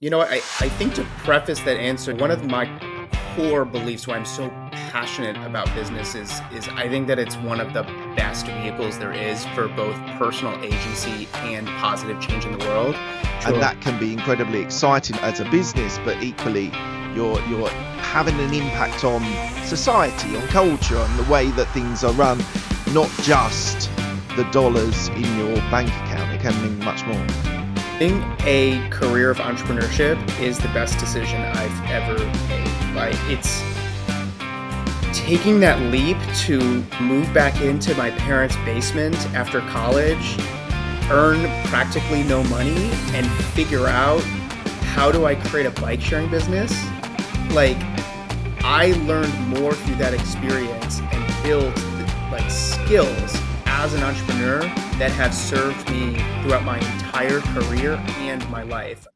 I think to preface that answer, one of my core beliefs why I'm so passionate about business is I think that it's one of the best vehicles there is for both personal agency and positive change in the world. And that can be incredibly exciting as a business, but equally you're having an impact on society, on culture, on the way that things are run, not just the dollars in your bank account. It can mean much more. Having a career of entrepreneurship is the best decision I've ever made. Like, it's taking that leap to move back into my parents' basement after college, earn practically no money, and figure out how do I create a bike sharing business. Like, I learned more through that experience and built skills as an entrepreneur that have served me throughout my entire career and my life.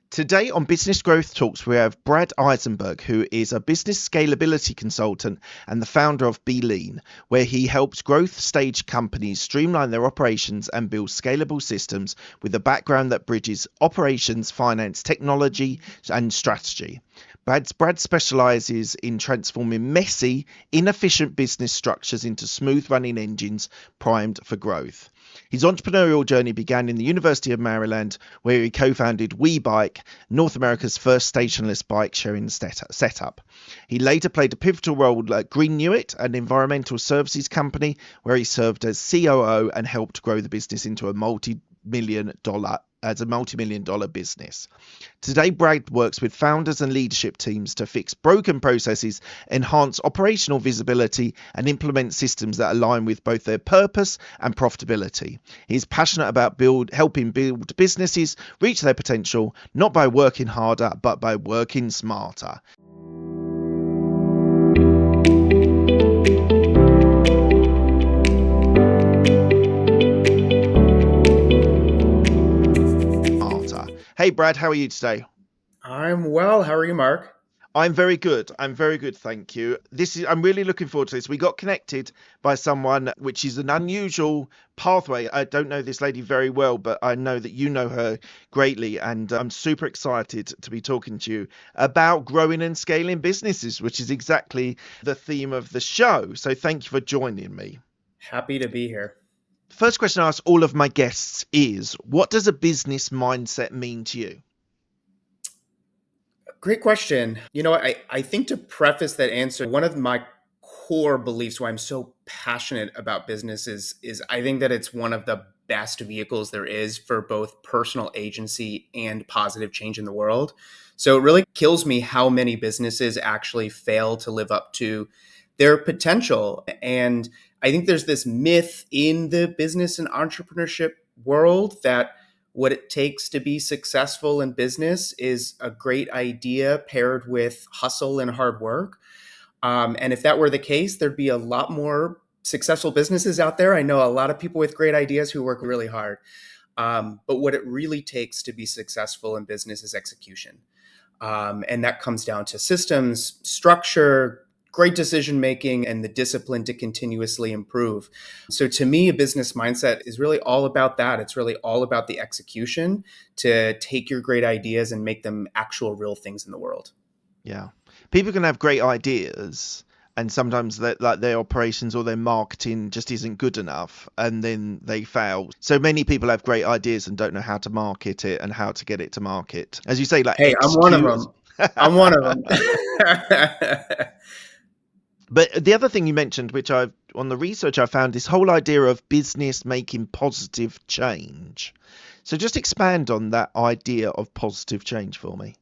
Today on Business Growth Talks, we have Brad Eisenberg, who is a business scalability consultant and the founder of Be Lean, where he helps growth stage companies streamline their operations and build scalable systems with a background that bridges operations, finance, technology, and strategy. Brad specializes in transforming messy, inefficient business structures into smooth running engines primed for growth. His entrepreneurial journey began in the University of Maryland, where he co-founded WeBike, North America's first stationless bike sharing setup. He later played a pivotal role at Greenuit, an environmental services company, where he served as COO and helped grow the business into a multi-million dollar business. Today, Brad works with founders and leadership teams to fix broken processes, enhance operational visibility, and implement systems that align with both their purpose and profitability. He's passionate about helping build businesses reach their potential, not by working harder, but by working smarter. Hey Brad, how are you today? I'm well. How are you, Mark? I'm very good. Thank you. I'm really looking forward to this. We got connected by someone, which is an unusual pathway. I don't know this lady very well, but I know that you know her greatly, and I'm super excited to be talking to you about growing and scaling businesses, which is exactly the theme of the show. So thank you for joining me. Happy to be here. First question I ask all of my guests is, what does a business mindset mean to you? Great question. I think to preface that answer, one of my core beliefs why I'm so passionate about business is I think that it's one of the best vehicles there is for both personal agency and positive change in the world. So it really kills me how many businesses actually fail to live up to their potential. And I think there's this myth in the business and entrepreneurship world that what it takes to be successful in business is a great idea paired with hustle and hard work. And if that were the case, there'd be a lot more successful businesses out there. I know a lot of people with great ideas who work really hard. But what it really takes to be successful in business is execution. And that comes down to systems, structure, great decision making, and the discipline to continuously improve. So to me, a business mindset is really all about that. It's really all about the execution to take your great ideas and make them actual real things in the world. Yeah. People can have great ideas, and sometimes their operations or their marketing just isn't good enough, and then they fail. So many people have great ideas and don't know how to market it and how to get it to market. As you say, Hey, I'm one of them. I'm one of them. But the other thing you mentioned, which on the research I found, this whole idea of business making positive change. So just expand on that idea of positive change for me.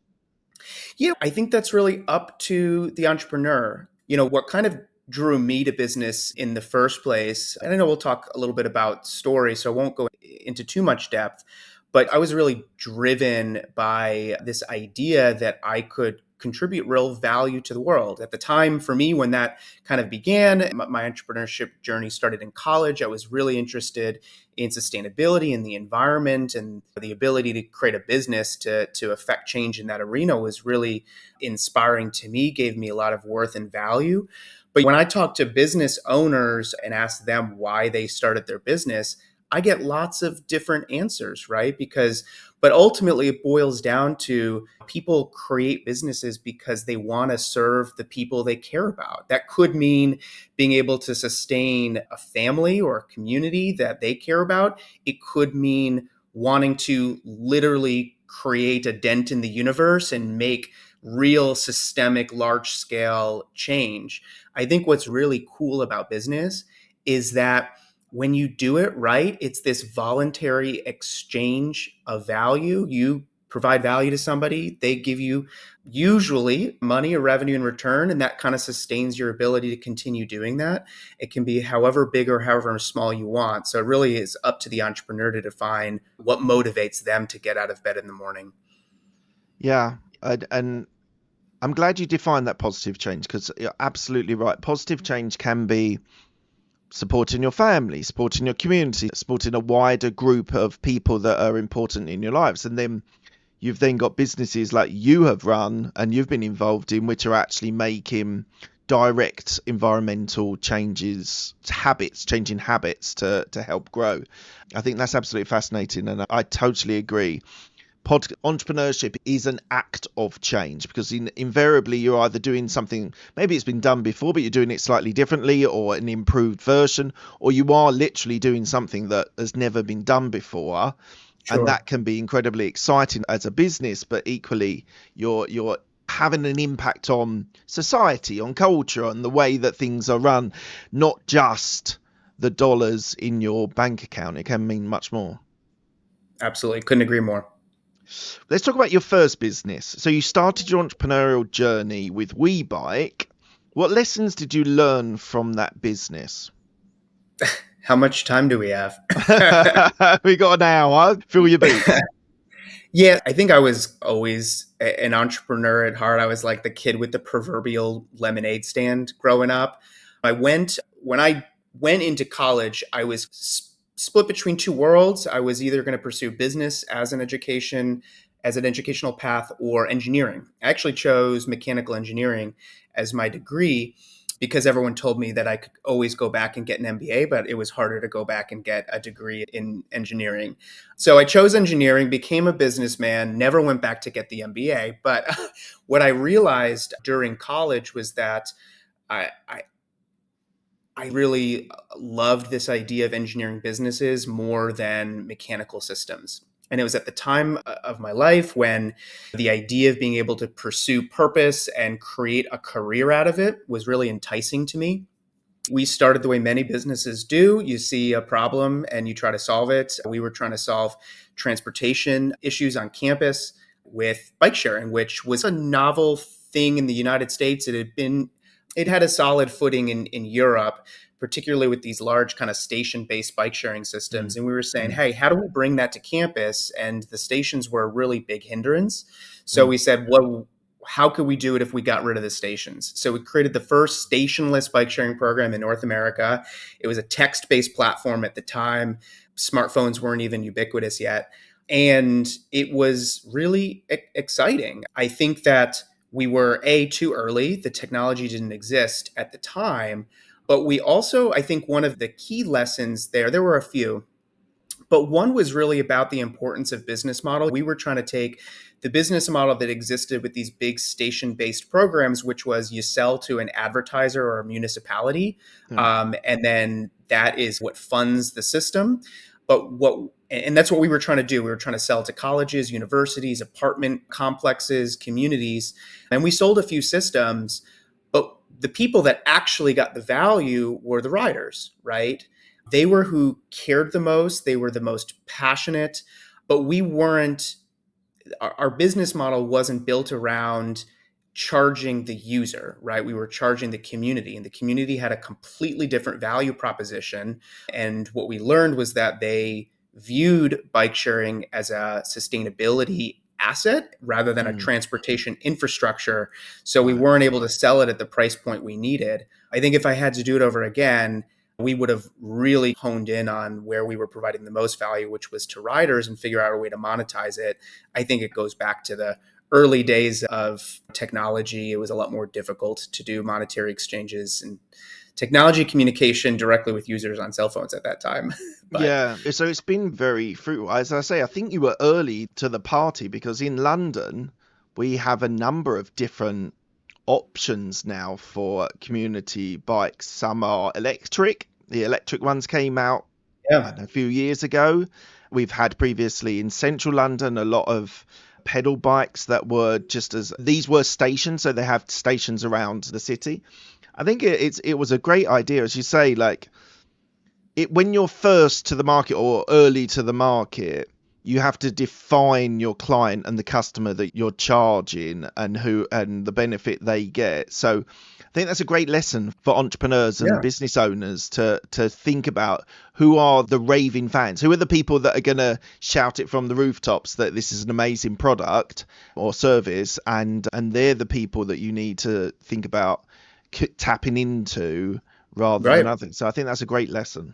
Yeah, I think that's really up to the entrepreneur. What kind of drew me to business in the first place, and I know we'll talk a little bit about story, so I won't go into too much depth, but I was really driven by this idea that I could contribute real value to the world. At the time, for me, when that kind of began, my entrepreneurship journey started in college. I was really interested in sustainability and the environment, and the ability to create a business to affect change in that arena was really inspiring to me, gave me a lot of worth and value. But when I talk to business owners and ask them why they started their business, I get lots of different answers, right? But ultimately it boils down to people create businesses because they want to serve the people they care about. That could mean being able to sustain a family or a community that they care about. It could mean wanting to literally create a dent in the universe and make real systemic large scale change. I think what's really cool about business is that when you do it right, it's this voluntary exchange of value. You provide value to somebody, they give you usually money or revenue in return, and that kind of sustains your ability to continue doing that. It can be however big or however small you want. So it really is up to the entrepreneur to define what motivates them to get out of bed in the morning. Yeah, and I'm glad you defined that positive change because you're absolutely right. Positive change can be supporting your family, supporting your community, supporting a wider group of people that are important in your lives. And then you've then got businesses like you have run and you've been involved in, which are actually making direct environmental changes, habits, changing habits to help grow. I think that's absolutely fascinating. And I totally agree. Entrepreneurship is an act of change because invariably you're either doing something, maybe it's been done before, but you're doing it slightly differently or an improved version, or you are literally doing something that has never been done before. And Sure. that can be incredibly exciting as a business, but equally you're having an impact on society, on culture, on the way that things are run, not just the dollars in your bank account. It can mean much more. Absolutely. Couldn't agree more. Let's talk about your first business. So you started your entrepreneurial journey with WeBike. What lessons did you learn from that business? How much time do we have? We got an hour. Fill your beats. Yeah, I think I was always an entrepreneur at heart. I was like the kid with the proverbial lemonade stand growing up. When I went into college, I was split between two worlds. I was either going to pursue business as an educational path, or engineering. I actually chose mechanical engineering as my degree because everyone told me that I could always go back and get an MBA, but it was harder to go back and get a degree in engineering. So I chose engineering, became a businessman, never went back to get the MBA. But what I realized during college was that I, I, I really loved this idea of engineering businesses more than mechanical systems. And it was at the time of my life when the idea of being able to pursue purpose and create a career out of it was really enticing to me. We started the way many businesses do. You see a problem and you try to solve it. We were trying to solve transportation issues on campus with bike sharing, which was a novel thing in the United States. It had a solid footing in Europe, particularly with these large kind of station-based bike sharing systems. Mm, And we were saying, mm, hey, how do we bring that to campus? And the stations were a really big hindrance. So mm, we said, well, how could we do it if we got rid of the stations? So we created the first stationless bike sharing program in North America. It was a text-based platform at the time. Smartphones weren't even ubiquitous yet. And it was really exciting. I think that we were too early. The technology didn't exist at the time. But we also, I think one of the key lessons there were a few, but one was really about the importance of business model. We were trying to take the business model that existed with these big station based programs, which was you sell to an advertiser or a municipality, yeah. and then that is what funds the system. And that's what we were trying to do. We were trying to sell to colleges, universities, apartment complexes, communities, and we sold a few systems. But the people that actually got the value were the riders, right? They were who cared the most, they were the most passionate, but we weren't, our business model wasn't built around charging the user, right? We were charging the community, and the community had a completely different value proposition. And what we learned was that they viewed bike sharing as a sustainability asset rather than a Mm, transportation infrastructure. So we right. weren't able to sell it at the price point we needed. I think if I had to do it over again, we would have really honed in on where we were providing the most value, which was to riders, and figure out a way to monetize it. I think it goes back to the early days of technology. It was a lot more difficult to do monetary exchanges and technology communication directly with users on cell phones at that time. But Yeah, so it's been very fruitful. As I say, I think you were early to the party because in London we have a number of different options now for community bikes. Some are electric. The electric ones came out, I yeah, don't know, a few years ago. We've had previously in central London a lot of pedal bikes that were just as these were stations, so they have stations around the city. I think it was a great idea, as you say, like when you're first to the market or early to the market, you have to define your client and the customer that you're charging and who and the benefit they get. So I think that's a great lesson for entrepreneurs and yeah, business owners to think about who are the raving fans, who are the people that are going to shout it from the rooftops that this is an amazing product or service, and they're the people that you need to think about tapping into rather than right. others. So I think that's a great lesson.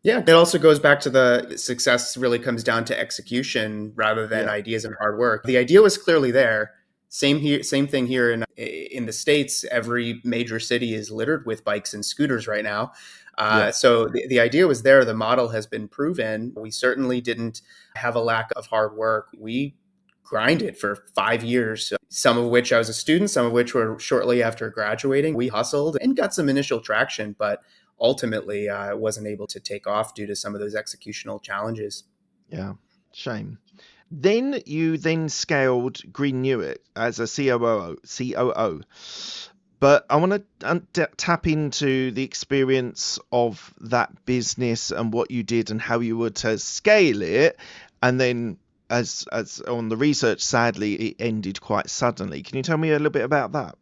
Yeah, it also goes back to the success really comes down to execution rather than Yeah, ideas and hard work. The idea was clearly there. Same here, same thing here in the States. Every major city is littered with bikes and scooters right now. yeah, So the idea was there. The model has been proven. We certainly didn't have a lack of hard work. We grinded for 5 years, some of which I was a student, some of which were shortly after graduating. We hustled and got some initial traction, but ultimately wasn't able to take off due to some of those executional challenges. yeah. Shame. Then you then scaled Green Newitt as a COO. COO. But I want to tap into the experience of that business and what you did and how you were to scale it. And then, as on the research, sadly, it ended quite suddenly. Can you tell me a little bit about that?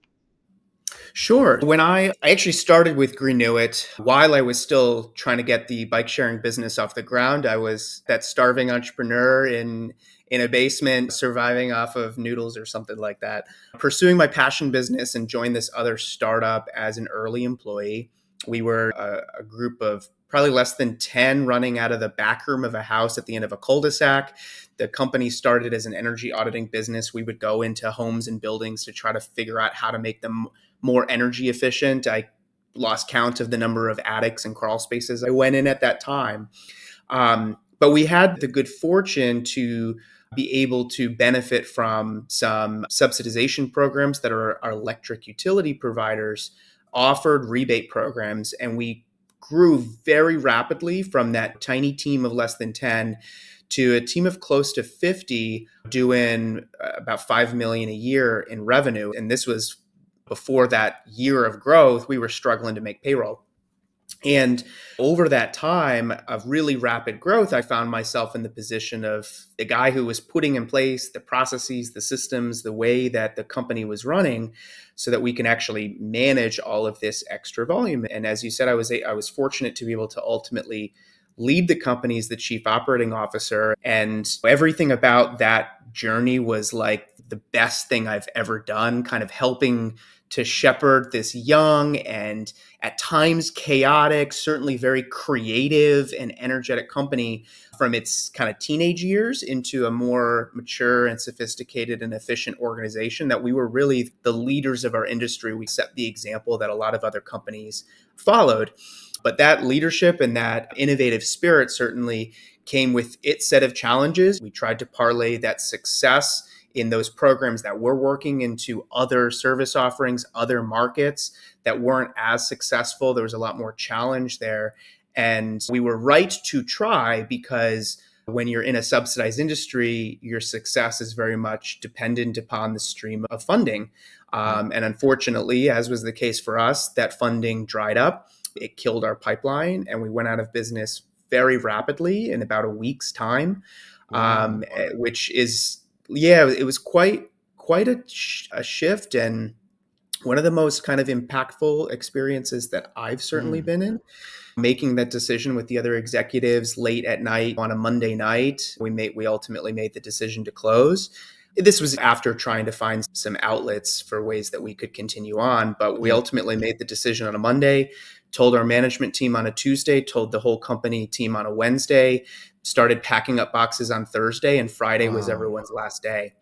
Sure. When I actually started with Greenuit, while I was still trying to get the bike sharing business off the ground, I was that starving entrepreneur in a basement surviving off of noodles or something like that, pursuing my passion business and joined this other startup as an early employee. We were a group of probably less than 10 running out of the back room of a house at the end of a cul-de-sac. The company started as an energy auditing business. We would go into homes and buildings to try to figure out how to make them more energy efficient. I lost count of the number of attics and crawl spaces I went in at that time. But we had the good fortune to be able to benefit from some subsidization programs that our electric utility providers offered rebate programs. And we grew very rapidly from that tiny team of less than 10 to a team of close to 50 doing about 5 million a year in revenue. And this was before that year of growth, we were struggling to make payroll. And over that time of really rapid growth, I found myself in the position of the guy who was putting in place the processes, the systems, the way that the company was running so that we can actually manage all of this extra volume. And as you said, I was fortunate to be able to ultimately lead the company as the chief operating officer. And everything about that journey was like the best thing I've ever done, kind of helping to shepherd this young and at times chaotic, certainly very creative and energetic company from its kind of teenage years into a more mature and sophisticated and efficient organization that we were really the leaders of our industry. We set the example that a lot of other companies followed. But that leadership and that innovative spirit certainly came with its set of challenges. We tried to parlay that success in those programs that were working into other service offerings, other markets that weren't as successful. There was a lot more challenge there. And we were right to try because when you're in a subsidized industry, your success is very much dependent upon the stream of funding. Yeah. And unfortunately, as was the case for us, that funding dried up. It killed our pipeline and we went out of business very rapidly in about a week's time, Wow. which is yeah, it was quite a shift and one of the most kind of impactful experiences that I've certainly Mm. been in. Making that decision with the other executives late at night on a Monday night, we ultimately made the decision to close. This was after trying to find some outlets for ways that we could continue on, but we Yeah. ultimately made the decision on a Monday, told our management team on a Tuesday, told the whole company team on a Wednesday, started packing up boxes on Thursday, and Friday was Wow. everyone's last day.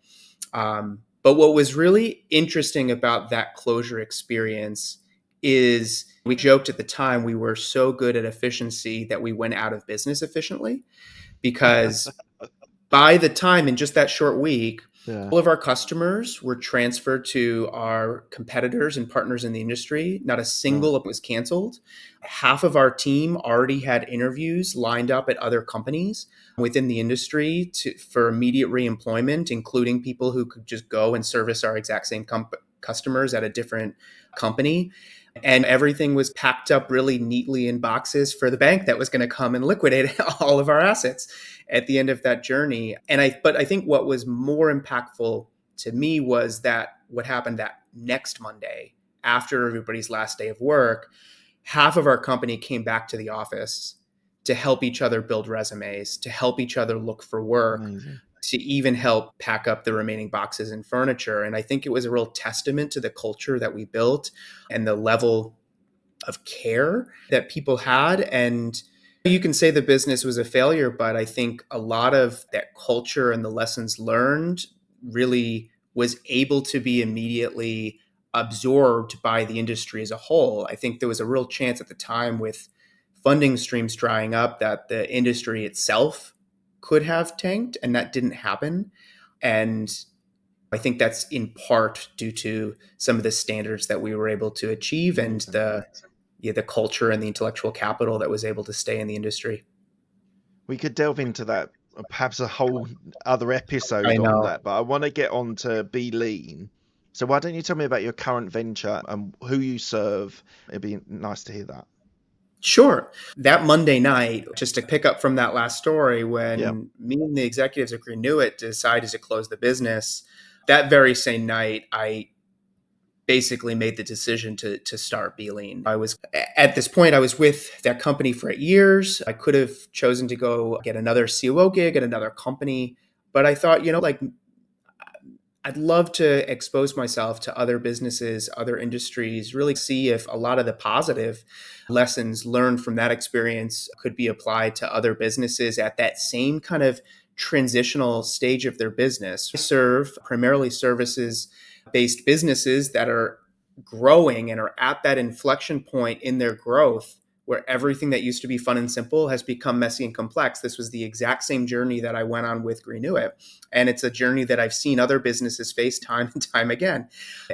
But what was really interesting about that closure experience is we joked at the time we were so good at efficiency that we went out of business efficiently, because by the time in just that short week, Yeah. all of our customers were transferred to our competitors and partners in the industry. Not a Right. single was canceled. Half of our team already had interviews lined up at other companies within the industry for immediate reemployment, including people who could just go and service our exact same customers at a different company. And everything was packed up really neatly in boxes for the bank that was going to come and liquidate all of our assets at the end of that journey. But I think what was more impactful to me was that what happened that next Monday, after everybody's last day of work, half of our company came back to the office to help each other build resumes, to help each other look for work, Amazing. to even help pack up the remaining boxes and furniture. And I think it was a real testament to the culture that we built and the level of care that people had. And you can say the business was a failure, but I think a lot of that culture and the lessons learned really was able to be immediately absorbed by the industry as a whole. I think there was a real chance at the time, with funding streams drying up, that the industry itself could have tanked, and that didn't happen. And I think that's in part due to some of the standards that we were able to achieve, and Amazing. the culture and the intellectual capital that was able to stay in the industry. We could delve into that, perhaps a whole other I episode on know. that, but I want to get on to Be Lean. So why don't you tell me about your current venture and who you serve? It'd be nice to hear that. Sure. That Monday night, just to pick up from that last story, Yeah. when me and the executives at Renew It decided to close the business, that very same night, I basically made the decision to start Be Lean. I was at this point, I was with that company for 8 years. I could have chosen to go get another COO gig at another company, but I thought, like, I'd love to expose myself to other businesses, other industries, really see if a lot of the positive lessons learned from that experience could be applied to other businesses at that same kind of transitional stage of their business. I serve primarily services based businesses that are growing and are at that inflection point in their growth, where everything that used to be fun and simple has become messy and complex. This was the exact same journey that I went on with Renew It. And it's a journey that I've seen other businesses face time and time again.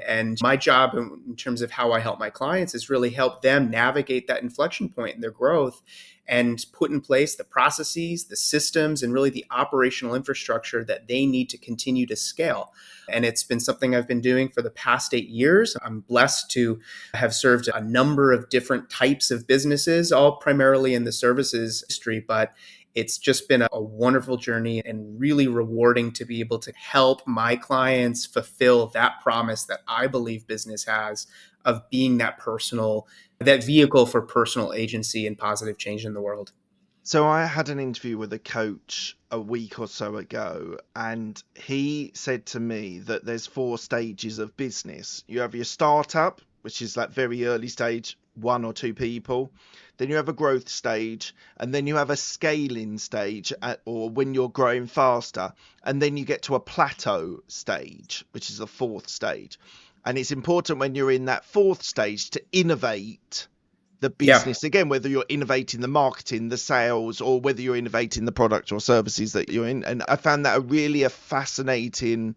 And my job in terms of how I help my clients is really help them navigate that inflection point in their growth and put in place the processes, the systems, and really the operational infrastructure that they need to continue to scale. And it's been something I've been doing for the past 8 years. I'm blessed to have served a number of different types of businesses, all primarily in the services industry, but it's just been a wonderful journey and really rewarding to be able to help my clients fulfill that promise that I believe business has of being that vehicle for personal agency and positive change in the world. So I had an interview with a coach a week or so ago, and he said to me that there's 4 stages of business. You have your startup, which is like very early stage, 1 or 2 people. Then you have a growth stage, and then you have a scaling stage, or when you're growing faster. And then you get to a plateau stage, which is the 4th stage. And it's important when you're in that 4th stage to innovate the Yeah. business again, whether you're innovating the marketing, the sales, or whether you're innovating the product or services that you're in. And I found that a fascinating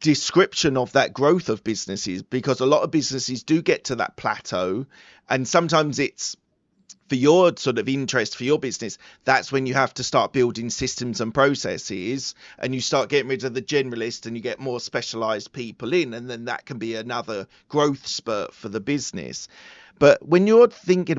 description of that growth of businesses, because a lot of businesses do get to that plateau, and sometimes it's for your sort of interest for your business, that's when you have to start building systems and processes, and you start getting rid of the generalist and you get more specialized people in, and then that can be another growth spurt for the business. But when you're talking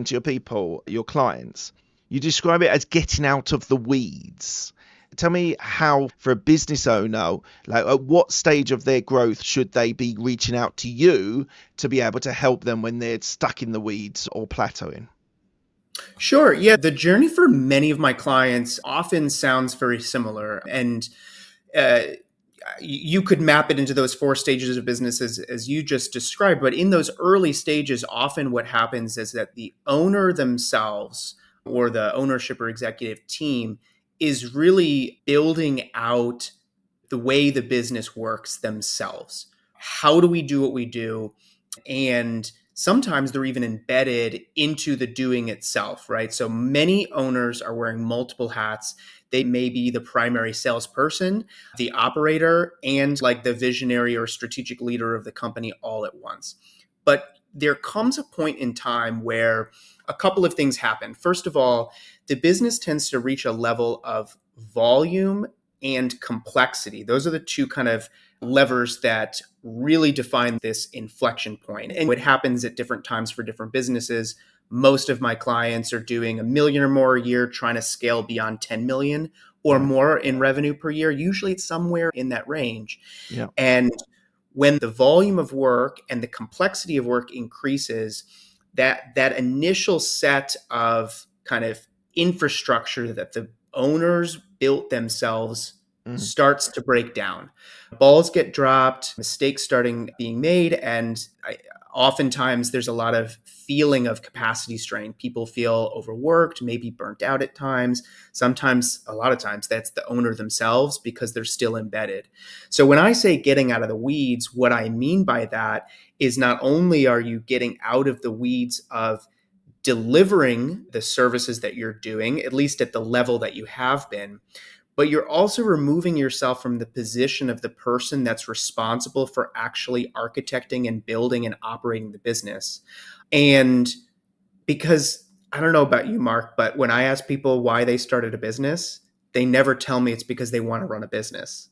to your people, your clients, you describe it as getting out of the weeds. Tell me how, for a business owner, like at what stage of their growth should they be reaching out to you to be able to help them when they're stuck in the weeds or plateauing? Sure. Yeah. The journey for many of my clients often sounds very similar. And uh, you could map it into those 4 stages of business as you just described. But in those early stages, often what happens is that the owner themselves, or the ownership or executive team, is really building out the way the business works themselves. How do we do what we do? And sometimes they're even embedded into the doing itself, right? So many owners are wearing multiple hats. They may be the primary salesperson, the operator, and like the visionary or strategic leader of the company all at once. But there comes a point in time where a couple of things happen. First of all, the business tends to reach a level of volume and complexity. Those are the two kind of levers that really define this inflection point. And what happens at different times for different businesses. Most of my clients are doing 1 million or more a year, trying to scale beyond 10 million or Right. more in revenue per year. Usually it's somewhere in that range. Yeah. And when the volume of work and the complexity of work increases, that initial set of kind of infrastructure that the owners built themselves Mm. starts to break down. Balls get dropped, mistakes starting being made, and oftentimes there's a lot of feeling of capacity strain. People feel overworked, maybe burnt out at times. Sometimes, a lot of times, that's the owner themselves because they're still embedded. So when I say getting out of the weeds, what I mean by that is not only are you getting out of the weeds of delivering the services that you're doing, at least at the level that you have been, but you're also removing yourself from the position of the person that's responsible for actually architecting and building and operating the business. And because I don't know about you, Mark, but when I ask people why they started a business, they never tell me it's because they want to run a business.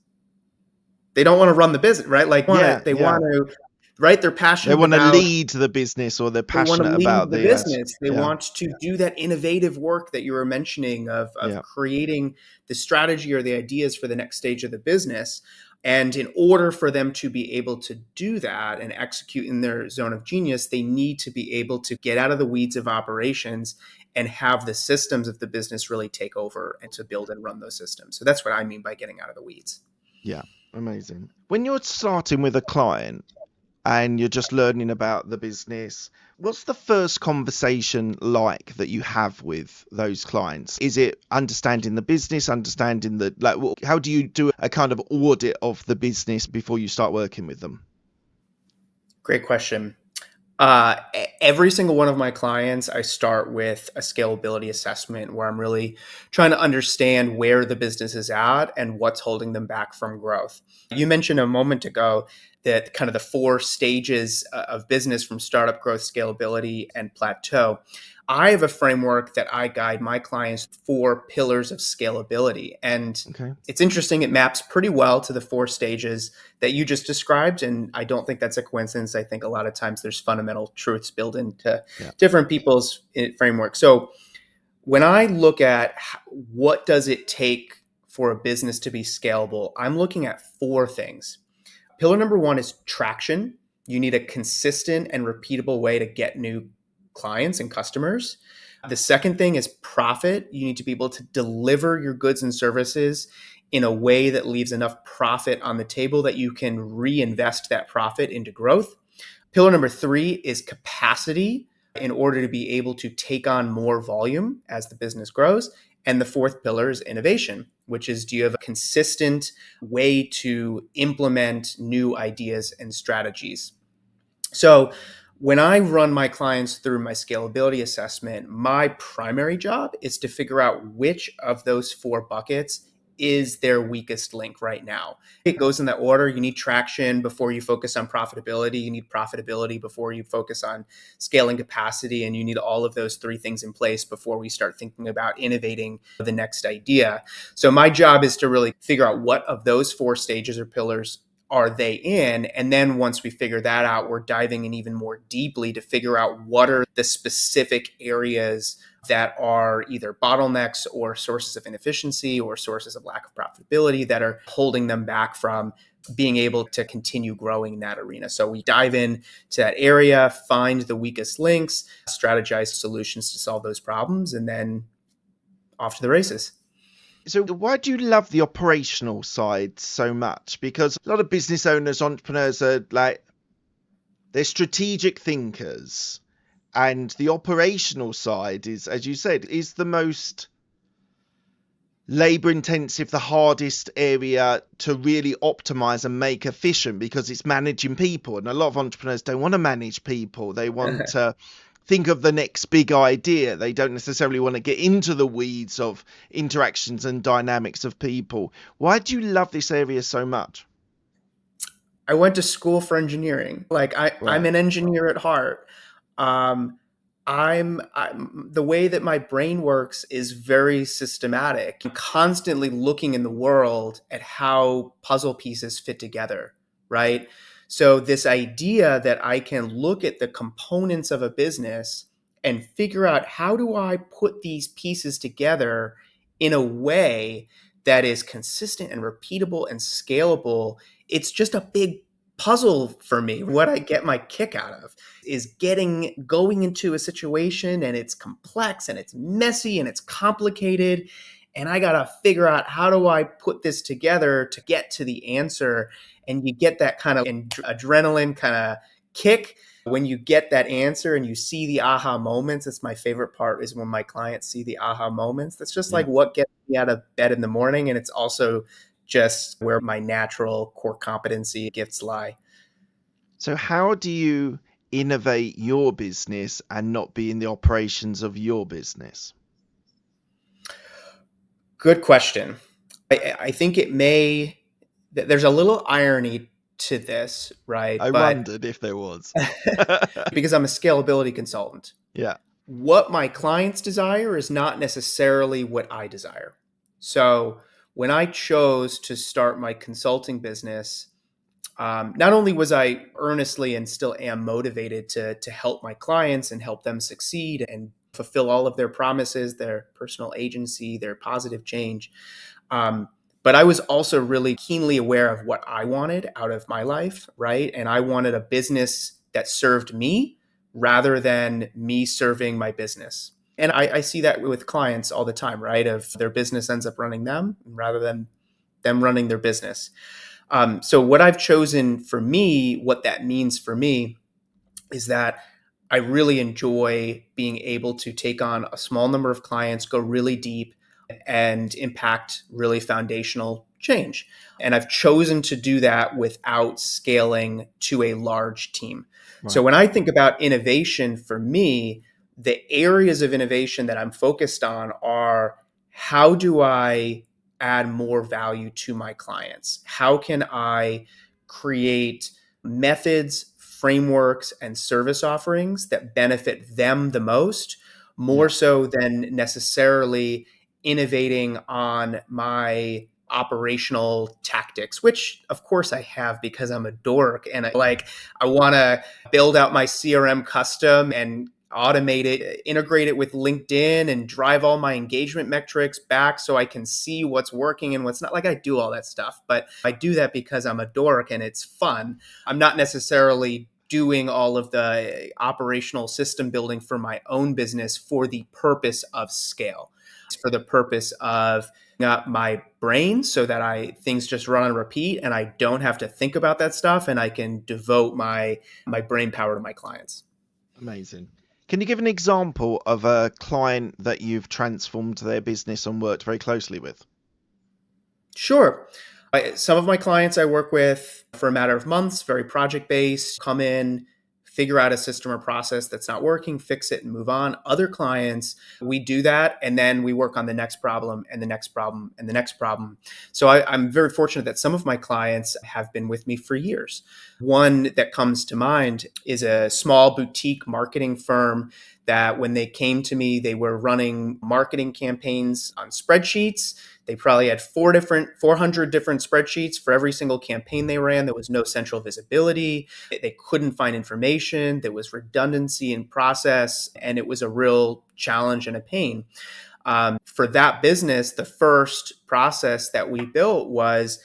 They don't want to run the business, right? Like Yeah. they Yeah. want to, right? They're They passionate want to about lead the business, or they're they want to passionate lead about the the business. They yeah. want to do that innovative work that you were mentioning of Yeah. creating the strategy or the ideas for the next stage of the business. And in order for them to be able to do that and execute in their zone of genius, they need to be able to get out of the weeds of operations and have the systems of the business really take over and to build and run those systems. So that's what I mean by getting out of the weeds. Yeah. Amazing. When you're starting with a client and you're just learning about the business, what's the first conversation like that you have with those clients? Is it understanding the business, understanding the, like, how do you do a kind of audit of the business before you start working with them? Great question. Every single one of my clients, I start with a scalability assessment where I'm really trying to understand where the business is at and what's holding them back from growth. You mentioned a moment ago that kind of the four stages of business from startup, growth, scalability, and plateau. I have a framework that I guide my clients 4 pillars of scalability. And Okay. it's interesting, it maps pretty well to the 4 stages that you just described. And I don't think that's a coincidence. I think a lot of times there's fundamental truths built into Yeah. different people's framework. So when I look at what does it take for a business to be scalable, I'm looking at 4 things. Pillar number 1 is traction. You need a consistent and repeatable way to get new clients and customers. The second thing is profit. You need to be able to deliver your goods and services in a way that leaves enough profit on the table that you can reinvest that profit into growth. Pillar number 3 is capacity in order to be able to take on more volume as the business grows. And the fourth pillar is innovation, which is, do you have a consistent way to implement new ideas and strategies? So when I run my clients through my scalability assessment, my primary job is to figure out which of those 4 buckets is their weakest link right now. It goes in that order. You need traction before you focus on profitability. You need profitability before you focus on scaling capacity. And you need all of those 3 things in place before we start thinking about innovating the next idea. So my job is to really figure out what of those 4 stages or pillars are they in? And then once we figure that out, we're diving in even more deeply to figure out what are the specific areas that are either bottlenecks or sources of inefficiency or sources of lack of profitability that are holding them back from being able to continue growing in that arena. So we dive in to that area, find the weakest links, strategize solutions to solve those problems, and then off to the races. So why do you love the operational side so much? Because a lot of business owners, entrepreneurs are like, they're strategic thinkers. And the operational side is, as you said, is the most labor intensive, the hardest area to really optimize and make efficient, because it's managing people. And a lot of entrepreneurs don't want to manage people. They want to think of the next big idea. They don't necessarily want to get into the weeds of interactions and dynamics of people. Why do you love this area so much? I went to school for engineering. Like I'm Right. an engineer at heart. Um, I'm the way that my brain works is very systematic. I'm constantly looking in the world at how puzzle pieces fit together, right? So this idea that I can look at the components of a business and figure out how do I put these pieces together in a way that is consistent and repeatable and scalable, it's just a big puzzle for me. What I get my kick out of is going into a situation and it's complex and it's messy and it's complicated. And I got to figure out how do I put this together to get to the answer. And you get that kind of adrenaline kind of kick when you get that answer and you see the aha moments. It's my favorite part is when my clients see the aha moments. That's just Yeah. like what gets me out of bed in the morning. And it's also just where my natural core competency gifts lie. So, how do you innovate your business and not be in the operations of your business? Good question. I think there's a little irony to this, right? I But wondered if there was. because I'm a scalability consultant, Yeah. what my clients desire is not necessarily what I desire. So when I chose to start my consulting business, not only was I earnestly and still am motivated to help my clients and help them succeed and fulfill all of their promises, their personal agency, their positive change, um, but I was also really keenly aware of what I wanted out of my life, right? And I wanted a business that served me rather than me serving my business. And I see that with clients all the time, right? Of their business ends up running them rather than them running their business. So what I've chosen for me, what that means for me is that I really enjoy being able to take on a small number of clients, go really deep, and impact really foundational change. And I've chosen to do that without scaling to a large team. So Right. when I think about innovation for me, the areas of innovation that I'm focused on are how do I add more value to my clients? How can I create methods, frameworks, and service offerings that benefit them the most, more Yeah. so than necessarily innovating on my operational tactics, which of course I have because I'm a dork and I want to build out my CRM custom and automate it, integrate it with LinkedIn and drive all my engagement metrics back so I can see what's working and what's not. Like I do all that stuff, but I do that because I'm a dork and it's fun. I'm not necessarily doing all of the operational system building for my own business for the purpose of scale. It's for the purpose of up my brain so that I things just run on repeat and I don't have to think about that stuff and I can devote my brain power to my clients. Amazing. Can you give an example of a client that you've transformed their business and worked very closely with? Sure. Some of my clients I work with for a matter of months, very project based, come in, figure out a system or process that's not working, fix it, and move on. Other clients, we do that, and then we work on the next problem and the next problem and the next problem. So I'm very fortunate that some of my clients have been with me for years. One that comes to mind is a small boutique marketing firm that when they came to me, they were running marketing campaigns on spreadsheets. They probably had 400 different spreadsheets for every single campaign they ran. There was no central visibility. They couldn't find information. There was redundancy in process, and it was a real challenge and a pain. For that business, the first process that we built was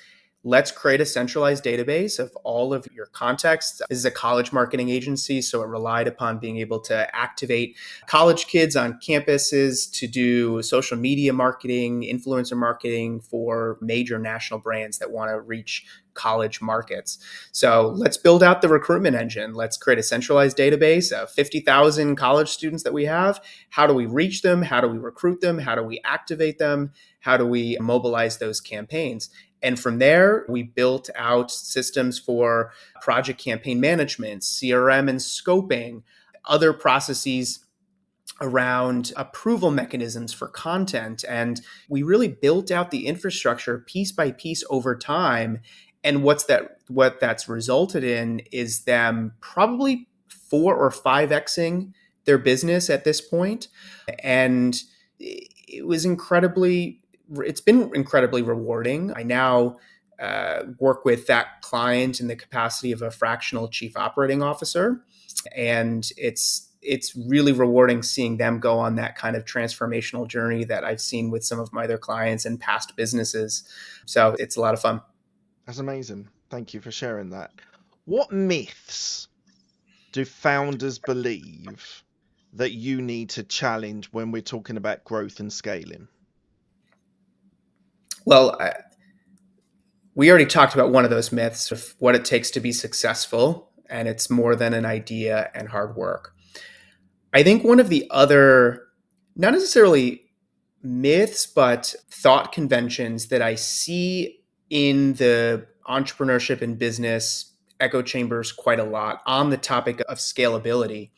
Let's create a centralized database of all of your contacts. This is a college marketing agency, so it relied upon being able to activate college kids on campuses to do social media marketing, influencer marketing for major national brands that want to reach college markets. So let's build out the recruitment engine. Let's create a centralized database of 50,000 college students that we have. How do we reach them? How do we recruit them? How do we activate them? How do we mobilize those campaigns? And from there, we built out systems for project campaign management, CRM and scoping, other processes around approval mechanisms for content. And we really built out the infrastructure piece by piece over time. And what that's resulted in is them probably 4 or 5xing their business at this point. And it was it's been incredibly rewarding. I now work with that client in the capacity of a fractional chief operating officer, and it's really rewarding seeing them go on that kind of transformational journey that I've seen with some of my other clients and past businesses. So it's a lot of fun. That's amazing. Thank you for sharing that. What myths do founders believe that you need to challenge when we're talking about growth and scaling? Well, we already talked about one of those myths of what it takes to be successful, and it's more than an idea and hard work. I think one of the other, not necessarily myths, but thought conventions that I see in the entrepreneurship and business echo chambers quite a lot on the topic of scalability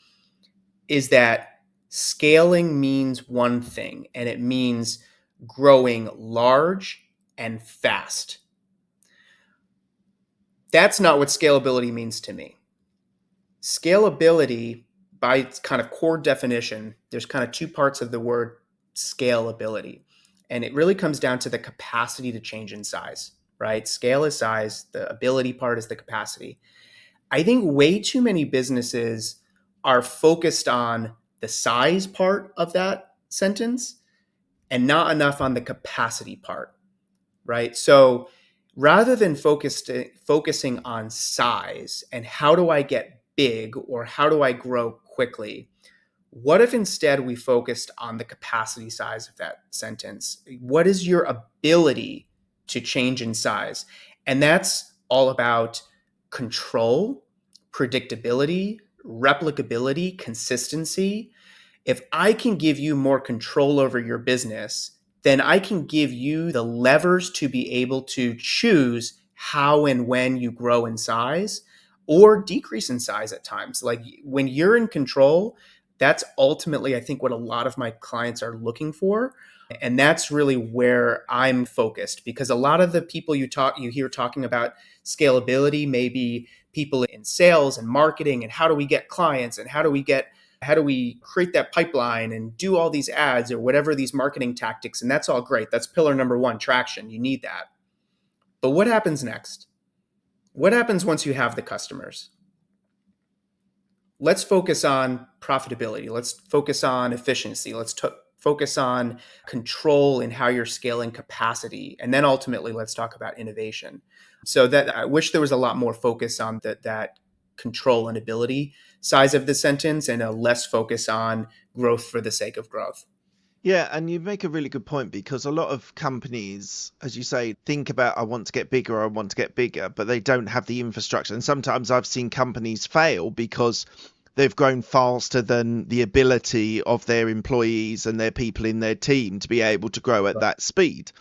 is that scaling means one thing, and it means growing large and fast. That's not what scalability means to me. Scalability, by its kind of core definition, there's kind of two parts of the word scalability. And it really comes down to the capacity to change in size, right? Scale is size, the ability part is the capacity. I think way too many businesses are focused on the size part of that sentence and not enough on the capacity part, right? So rather than focusing on size and how do I get big or how do I grow quickly, what if instead we focused on the capacity size of that sentence? What is your ability to change in size? And that's all about control, predictability, replicability, consistency. If I can give you more control over your business, then I can give you the levers to be able to choose how and when you grow in size or decrease in size at times. Like when you're in control, that's ultimately, I think, what a lot of my clients are looking for. And that's really where I'm focused because a lot of the people you hear talking about scalability, maybe people in sales and marketing and how do we get clients and how do we create that pipeline and do all these ads or whatever these marketing tactics. And that's all great. That's pillar number one, traction. You need that. But what happens next? What happens once you have the customers? Let's focus on profitability. Let's focus on efficiency. Focus on control and how you're scaling capacity. And then ultimately, let's talk about innovation. So that I wish there was a lot more focus on that control and ability size of the sentence and a less focus on growth for the sake of growth. Yeah, and you make a really good point because a lot of companies, as you say, think about I want to get bigger, I want to get bigger, but they don't have the infrastructure. And sometimes I've seen companies fail because they've grown faster than the ability of their employees and their people in their team to be able to grow at that speed.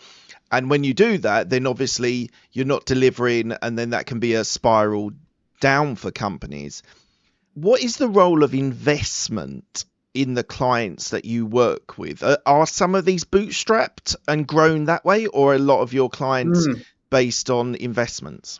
And when you do that, then obviously you're not delivering, and then that can be a spiral down for companies. What is the role of investment in the clients that you work with? Are some of these bootstrapped and grown that way, or are a lot of your clients based on investments?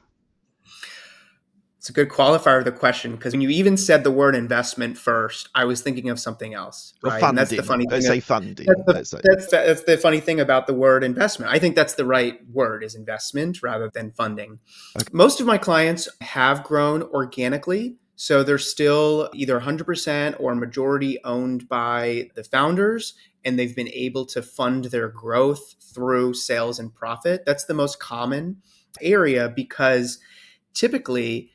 It's a good qualifier of the question because when you even said the word investment first, I was thinking of something else, Or right? And that's the funding. funny Let's thing. say funding. Let's say. That's the funny thing about the word investment. I think that's the right word is investment rather than funding. Okay. Most of my clients have grown organically. So they're still either 100% or majority owned by the founders, and they've been able to fund their growth through sales and profit. That's the most common area, because typically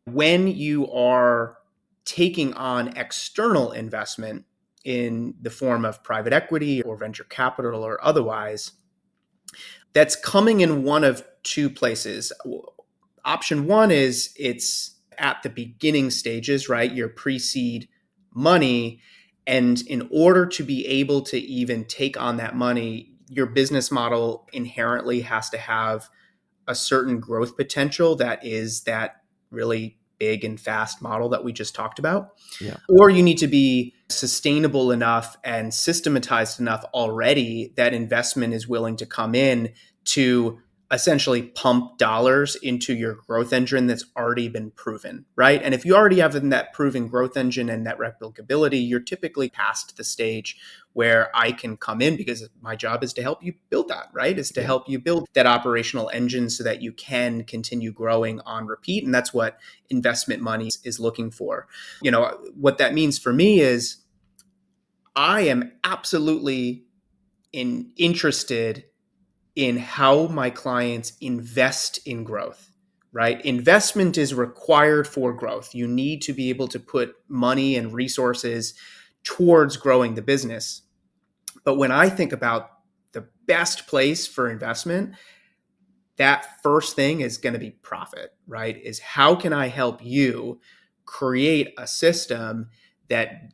when you are taking on external investment in the form of private equity or venture capital or otherwise, that's coming in one of two places. Option one is it's at the beginning stages, right? Your pre-seed money. And in order to be able to even take on that money, your business model inherently has to have a certain growth potential that is that really big and fast model that we just talked about. Yeah. Or you need to be sustainable enough and systematized enough already that investment is willing to come in to essentially pump dollars into your growth engine that's already been proven, right? And if you already have that proven growth engine and that replicability, you're typically past the stage where I can come in, because my job is to help you build that, right? Is to Yeah. help you build that operational engine so that you can continue growing on repeat. And that's what investment money is looking for. What that means for me is I am absolutely interested in how my clients invest in growth, right? Investment is required for growth. You need to be able to put money and resources towards growing the business. But when I think about the best place for investment, that first thing is going to be profit, right? Is how can I help you create a system that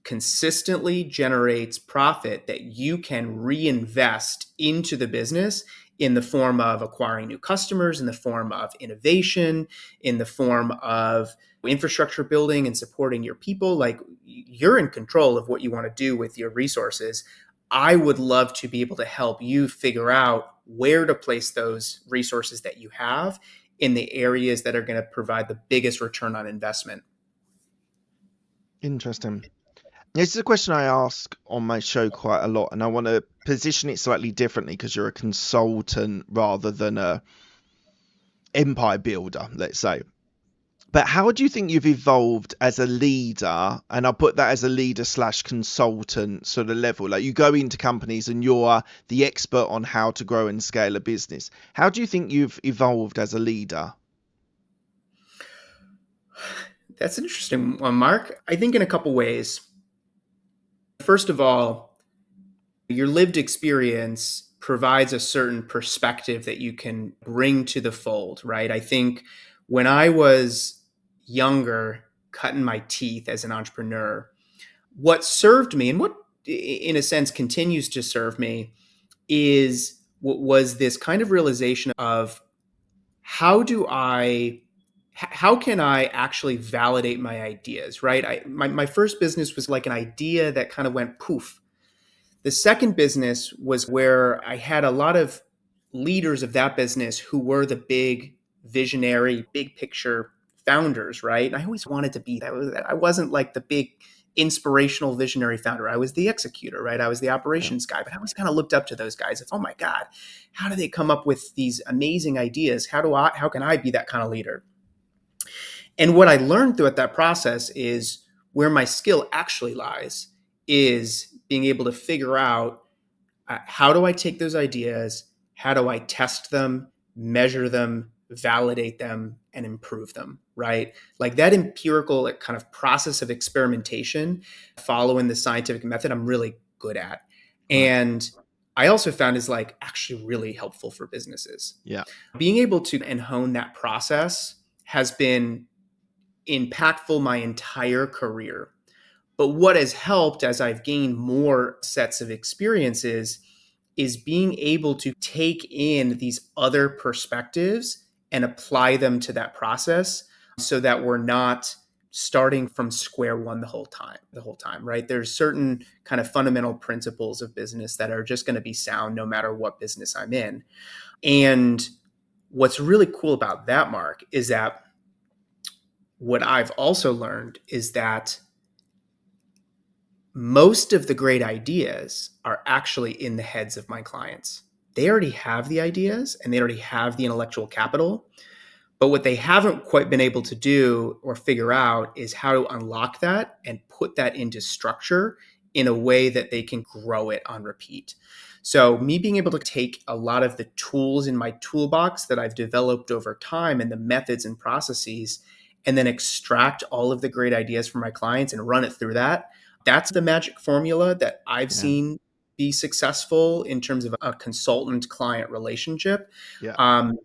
consistently generates profit that you can reinvest into the business in the form of acquiring new customers, in the form of innovation, in the form of infrastructure building and supporting your people. Like, you're in control of what you want to do with your resources. I would love to be able to help you figure out where to place those resources that you have in the areas that are going to provide the biggest return on investment. Interesting. This is a question I ask on my show quite a lot, and I want to position it slightly differently because you're a consultant rather than a empire builder, let's say. But how do you think you've evolved as a leader? And I'll put that as a leader slash consultant sort of level. Like, you go into companies and you're the expert on how to grow and scale a business. How do you think you've evolved as a leader? That's an interesting one, Mark. I think in a couple ways. First of all, your lived experience provides a certain perspective that you can bring to the fold, right? I think when I was younger, cutting my teeth as an entrepreneur, what served me and what, in a sense, continues to serve me is what was this kind of realization of how do I how can I actually validate my ideas, right? My first business was like an idea that kind of went poof. The second business was where I had a lot of leaders of that business who were the big visionary, big picture founders, right? And I always wanted to be that. I wasn't like the big inspirational visionary founder. I was the executor, right? I was the Yeah. operations guy, but I always kind of looked up to those guys. It's, oh my God, how do they come up with these amazing ideas? How can I be that kind of leader? And what I learned throughout that process is where my skill actually lies is being able to figure out how do I take those ideas? How do I test them, measure them, validate them, and improve them, right? Like that empirical kind of process of experimentation, following the scientific method, I'm really good at. Right. And I also found is like actually really helpful for businesses. Yeah. Being able to and hone that process has been impactful my entire career. But what has helped as I've gained more sets of experiences is being able to take in these other perspectives and apply them to that process so that we're not starting from square one the whole time, right? There's certain kind of fundamental principles of business that are just going to be sound no matter what business I'm in. And what's really cool about that, Mark, is that what I've also learned is that most of the great ideas are actually in the heads of my clients. They already have the ideas and they already have the intellectual capital. But what they haven't quite been able to do or figure out is how to unlock that and put that into structure in a way that they can grow it on repeat. So, me being able to take a lot of the tools in my toolbox that I've developed over time and the methods and processes, and then extract all of the great ideas from my clients and run it through that. That's the magic formula that I've Yeah. seen be successful in terms of a consultant client relationship. Yeah. Um,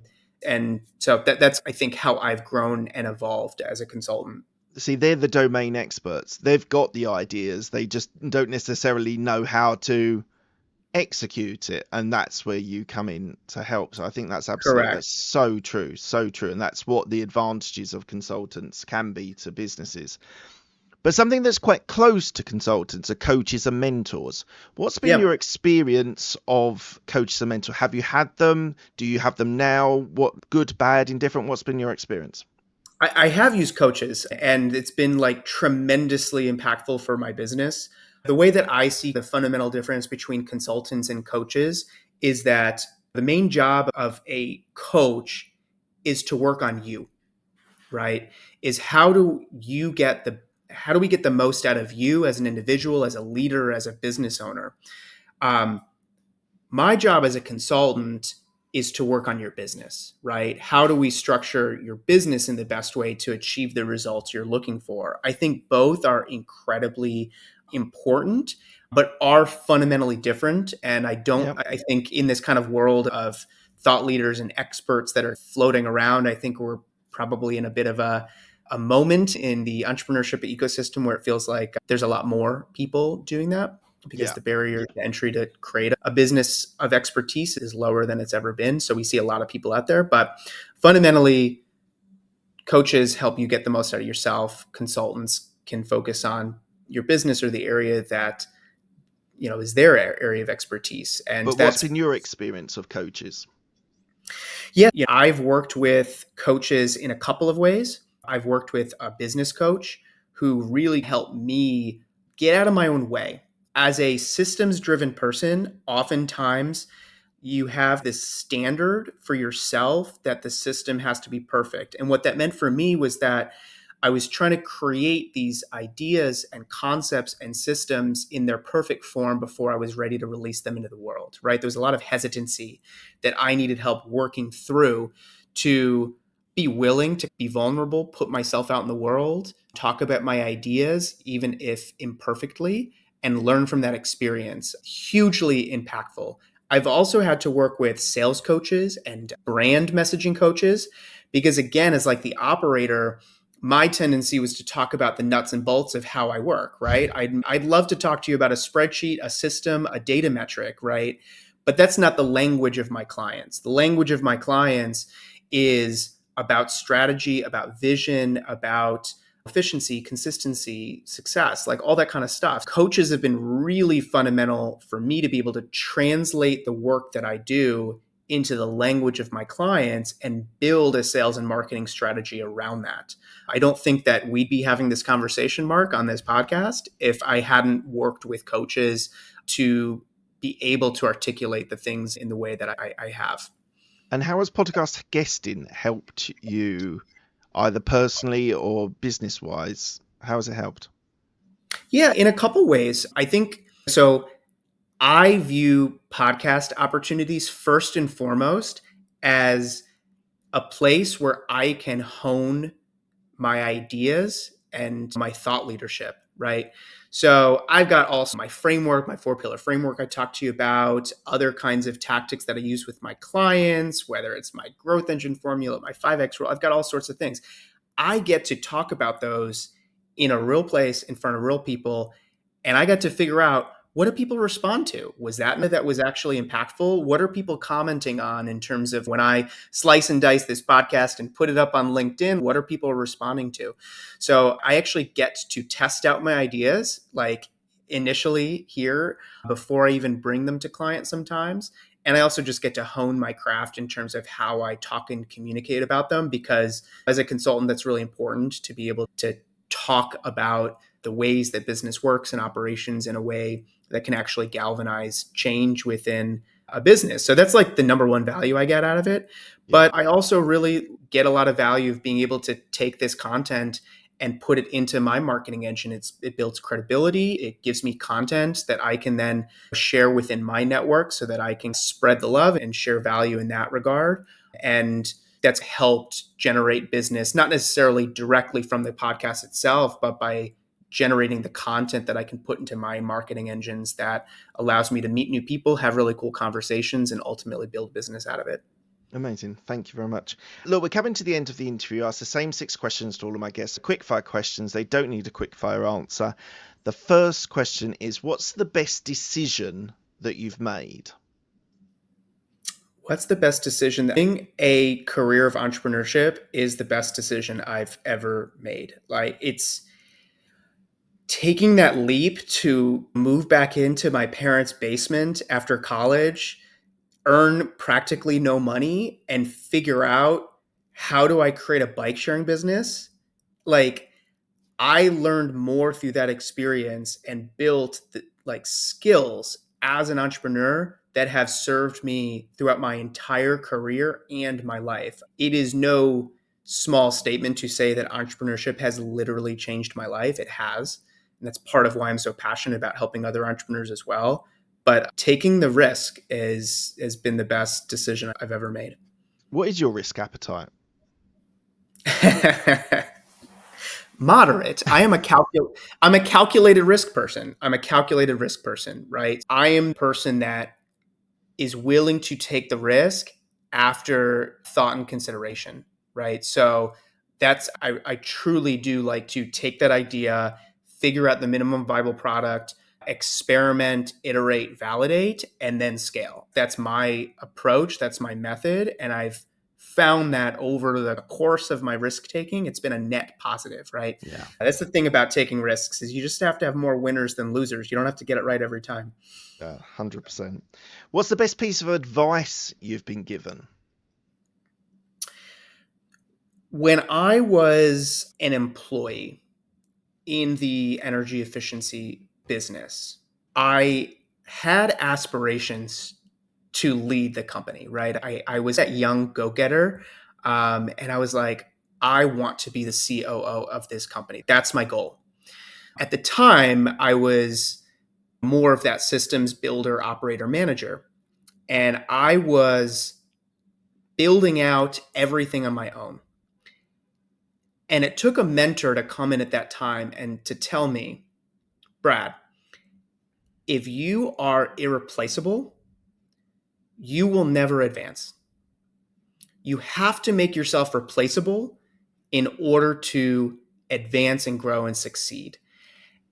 and so that's, I think, how I've grown and evolved as a consultant. See, they're the domain experts. They've got the ideas. They just don't necessarily know how to execute it, and that's where you come in to help. So I think that's Correct. so true, so true, and that's what the advantages of consultants can be to businesses. But something that's quite close to consultants are coaches and mentors. What's been Yeah. your experience of coaches and mentors? Have you had them? Do you have them now? What, good, bad, indifferent? What's been your experience? I have used coaches, and it's been like tremendously impactful for my business. The way that I see the fundamental difference between consultants and coaches is that the main job of a coach is to work on you, right? Is how do we get the most out of you as an individual, as a leader, as a business owner? Um, my job as a consultant is to work on your business, right? How do we structure your business in the best way to achieve the results you're looking for? I think both are incredibly important, but are fundamentally different. And Yeah. I think in this kind of world of thought leaders and experts that are floating around, I think we're probably in a bit of a moment in the entrepreneurship ecosystem where it feels like there's a lot more people doing that because Yeah. the barrier to entry to create a business of expertise is lower than it's ever been. So we see a lot of people out there, but fundamentally, coaches help you get the most out of yourself. Consultants can focus on your business or the area that is their area of expertise, and But what's that's been your experience of coaches? yeah. I've worked with coaches in a couple of ways. I've worked with a business coach who really helped me get out of my own way. As a systems driven person, oftentimes you have this standard for yourself that the system has to be perfect. And what that meant for me was that I was trying to create these ideas and concepts and systems in their perfect form before I was ready to release them into the world, right? There was a lot of hesitancy that I needed help working through to be willing to be vulnerable, put myself out in the world, talk about my ideas, even if imperfectly, and learn from that experience. Hugely impactful. I've also had to work with sales coaches and brand messaging coaches because, again, as like the operator, my tendency was to talk about the nuts and bolts of how I work, right? I'd love to talk to you about a spreadsheet, a system, a data metric, right? But that's not the language of my clients. The language of my clients is about strategy, about vision, about efficiency, consistency, success, like all that kind of stuff. Coaches have been really fundamental for me to be able to translate the work that I do into the language of my clients and build a sales and marketing strategy around that. I don't think that we'd be having this conversation, Mark, on this podcast if I hadn't worked with coaches to be able to articulate the things in the way that I have. And how has podcast guesting helped you, either personally or business wise? How has it helped? Yeah, in a couple ways. I think so. I view podcast opportunities first and foremost as a place where I can hone my ideas and my thought leadership, right? So I've got also my framework, my 4 pillar framework I talked to you about, other kinds of tactics that I use with my clients, whether it's my growth engine formula, my 5X rule, I've got all sorts of things. I get to talk about those in a real place in front of real people. And I got to figure out, what do people respond to? Was that was actually impactful? What are people commenting on in terms of when I slice and dice this podcast and put it up on LinkedIn? What are people responding to? So I actually get to test out my ideas, like initially here before I even bring them to clients sometimes. And I also just get to hone my craft in terms of how I talk and communicate about them, because as a consultant, that's really important to be able to talk about the ways that business works and operations in a way that can actually galvanize change within a business. So that's like the number one value I get out of it. Yeah. But I also really get a lot of value of being able to take this content and put it into my marketing engine, it builds credibility. It gives me content that I can then share within my network so that I can spread the love and share value in that regard. And that's helped generate business, not necessarily directly from the podcast itself, but by generating the content that I can put into my marketing engines that allows me to meet new people, have really cool conversations, and ultimately build business out of it. Amazing. Thank you very much. Look, we're coming to the end of the interview. I ask the same 6 questions to all of my guests. Quick fire questions. They don't need a quick fire answer. The first question is, what's the best decision that you've made? What's the best decision? Being a career of entrepreneurship is the best decision I've ever made. Like, it's taking that leap to move back into my parents' basement after college, earn practically no money, and figure out, how do I create a bike sharing business? Like, I learned more through that experience and built skills as an entrepreneur that have served me throughout my entire career and my life. It is no small statement to say that entrepreneurship has literally changed my life. It has. And that's part of why I'm so passionate about helping other entrepreneurs as well. But taking the risk has been the best decision I've ever made. What is your risk appetite? Moderate. I'm a calculated risk person. I'm a calculated risk person, right? I am a person that is willing to take the risk after thought and consideration, right? So I truly do like to take that idea, figure out the minimum viable product, experiment, iterate, validate, and then scale. That's my approach. That's my method. And I've found that over the course of my risk taking, it's been a net positive, right? Yeah. That's the thing about taking risks, is you just have to have more winners than losers. You don't have to get it right every time. 100%. What's the best piece of advice you've been given? When I was an employee in the energy efficiency business, I had aspirations to lead the company, right? I was that young go-getter, and I was like, I want to be the COO of this company. That's my goal. At the time, I was more of that systems builder, operator, manager, and I was building out everything on my own. And it took a mentor to come in at that time and to tell me, Brad, if you are irreplaceable, you will never advance. You have to make yourself replaceable in order to advance and grow and succeed.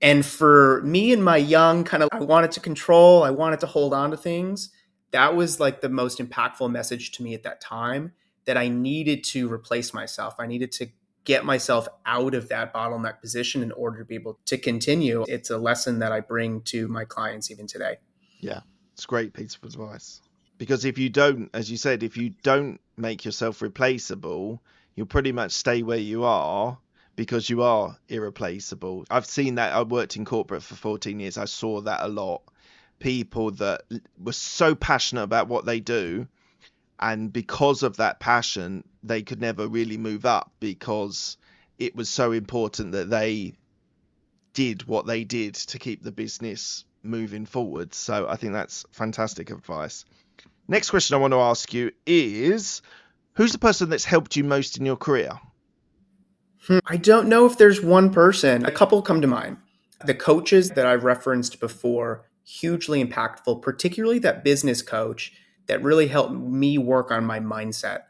And for me and my young kind of, I wanted to control, I wanted to hold on to things. That was like the most impactful message to me at that time, that I needed to replace myself. I needed to get myself out of that bottleneck position in order to be able to continue. It's a lesson that I bring to my clients even today. Yeah, it's a great piece of advice. Because if you don't, as you said, if you don't make yourself replaceable, you'll pretty much stay where you are because you are irreplaceable. I've seen that. I worked in corporate for 14 years. I saw that a lot. People that were so passionate about what they do, and because of that passion, they could never really move up because it was so important that they did what they did to keep the business moving forward. So I think that's fantastic advice. Next question I want to ask you is, who's the person that's helped you most in your career? I don't know if there's one person. A couple come to mind. The coaches that I've referenced before, hugely impactful, particularly that business coach that really helped me work on my mindset,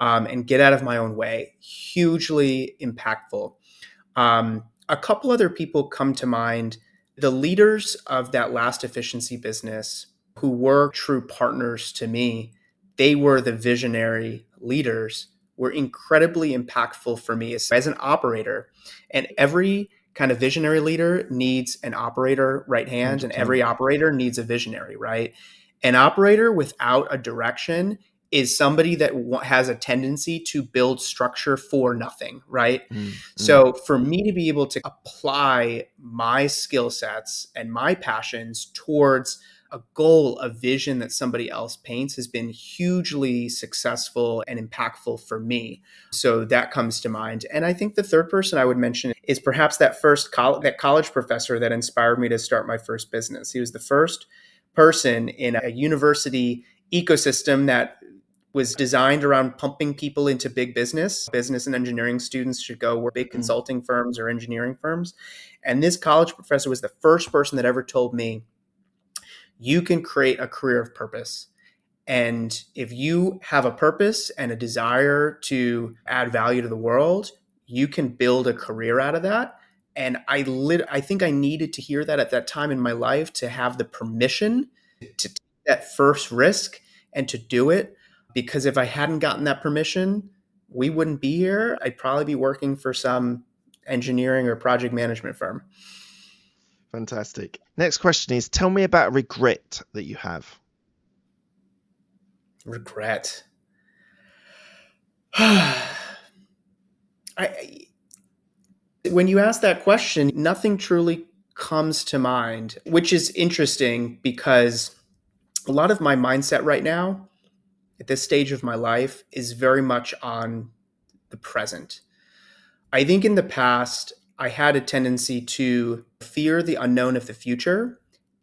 and get out of my own way. Hugely impactful. A couple other people come to mind. The leaders of that last efficiency business, who were true partners to me, they were the visionary leaders, were incredibly impactful for me as an operator. And every kind of visionary leader needs an operator right hand, and 100%. every operator needs a visionary, right? An operator without a direction is somebody that has a tendency to build structure for nothing, right? So for me to be able to apply my skill sets and my passions towards a goal, a vision that somebody else paints has been hugely successful and impactful for me. So that comes to mind. And I think the third person I would mention is perhaps that that college professor that inspired me to start my first business. He was the first person in a university ecosystem that was designed around pumping people into big business. Business and engineering students should go where big Mm. consulting firms or engineering firms. And this college professor was the first person that ever told me, you can create a career of purpose. And if you have a purpose and a desire to add value to the world, you can build a career out of that. And I think I needed to hear that at that time in my life to have the permission to take that first risk and to do it. Because if I hadn't gotten that permission, we wouldn't be here. I'd probably be working for some engineering or project management firm. Fantastic. Next question is, tell me about a regret that you have. Regret. I, when you ask that question, nothing truly comes to mind, which is interesting because a lot of my mindset right now at this stage of my life is very much on the present. I think in the past, I had a tendency to fear the unknown of the future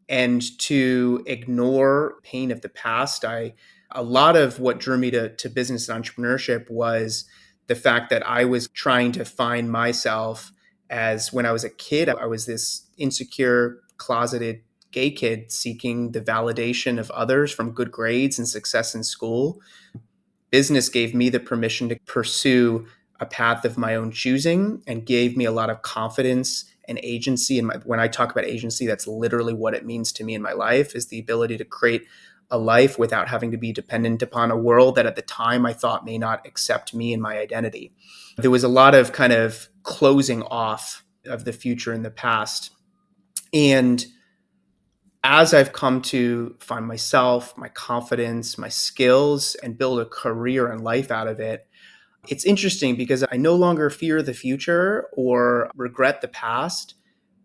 and to ignore pain of the past. A lot of what drew me to business and entrepreneurship was the fact that I was trying to find myself as when I was a kid, I was this insecure, closeted gay kid seeking the validation of others from good grades and success in school. Business gave me the permission to pursue a path of my own choosing and gave me a lot of confidence and agency. And when I talk about agency, that's literally what it means to me in my life, is the ability to create a life without having to be dependent upon a world that at the time I thought may not accept me and my identity. There was a lot of kind of closing off of the future in the past. And as I've come to find myself, my confidence, my skills, and build a career and life out of it, it's interesting because I no longer fear the future or regret the past,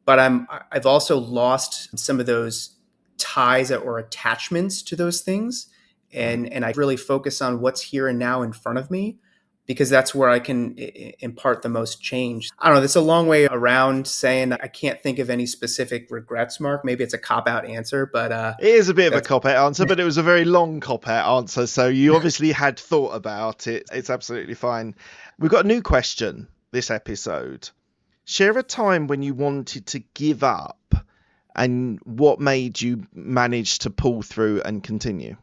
but I've also lost some of those ties or attachments to those things, and I really focus on what's here and now in front of me because that's where I can impart the most change. I don't know. That's a long way around saying I can't think of any specific regrets, Mark. Maybe it's a cop out answer, but It is a bit of a that's cop-out answer, but it was a very long cop-out answer, so you obviously had thought about it. It's absolutely fine. We've got a new question this episode. Share a time when you wanted to give up and what made you manage to pull through and continue.